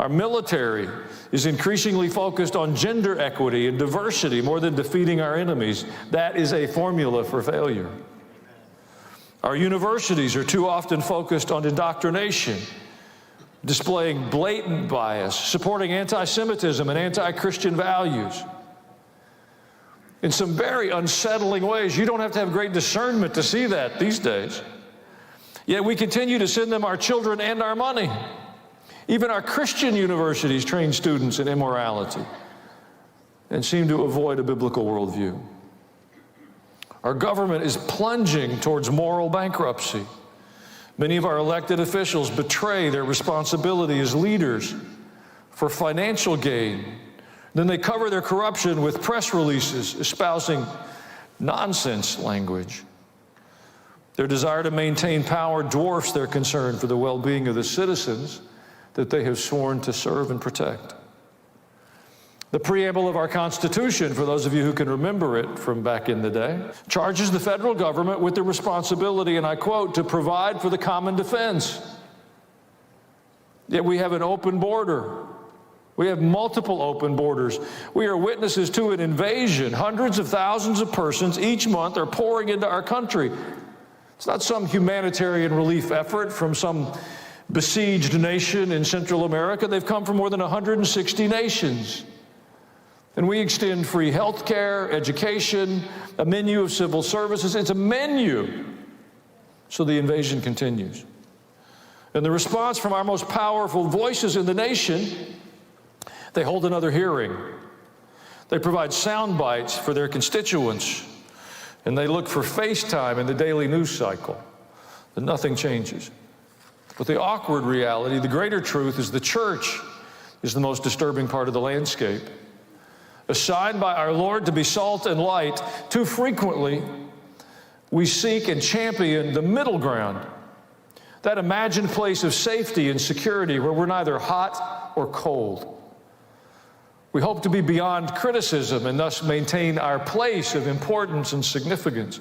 Our military is increasingly focused on gender equity and diversity more than defeating our enemies. That is a formula for failure. Our universities are too often focused on indoctrination, displaying blatant bias, supporting anti-Semitism and anti-Christian values. In some very unsettling ways, you don't have to have great discernment to see that these days. Yet we continue to send them our children and our money. Even our Christian universities train students in immorality and seem to avoid a biblical worldview. Our government is plunging towards moral bankruptcy. Many of our elected officials betray their responsibility as leaders for financial gain. Then they cover their corruption with press releases espousing nonsense language. Their desire to maintain power dwarfs their concern for the well-being of the citizens that they have sworn to serve and protect. The preamble of our Constitution, for those of you who can remember it from back in the day, charges the federal government with the responsibility, and I quote, to provide for the common defense. Yet we have an open border. We have multiple open borders. We are witnesses to an invasion. Hundreds of thousands of persons each month are pouring into our country. It's not some humanitarian relief effort from some besieged nation in Central America. They've come from more than 160 nations. And we extend free health care, education, a menu of civil services. It's a menu. So the invasion continues. And the response from our most powerful voices in the nation, they hold another hearing. They provide sound bites for their constituents. And they look for FaceTime in the daily news cycle. But nothing changes. But the awkward reality, the greater truth, is the church is the most disturbing part of the landscape. Assigned by our Lord to be salt and light, too frequently we seek and champion the middle ground, that imagined place of safety and security where we're neither hot or cold. We hope to be beyond criticism and thus maintain our place of importance and significance.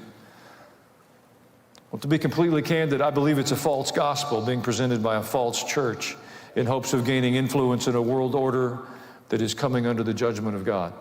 Well, to be completely candid, I believe it's a false gospel being presented by a false church in hopes of gaining influence in a world order that is coming under the judgment of God.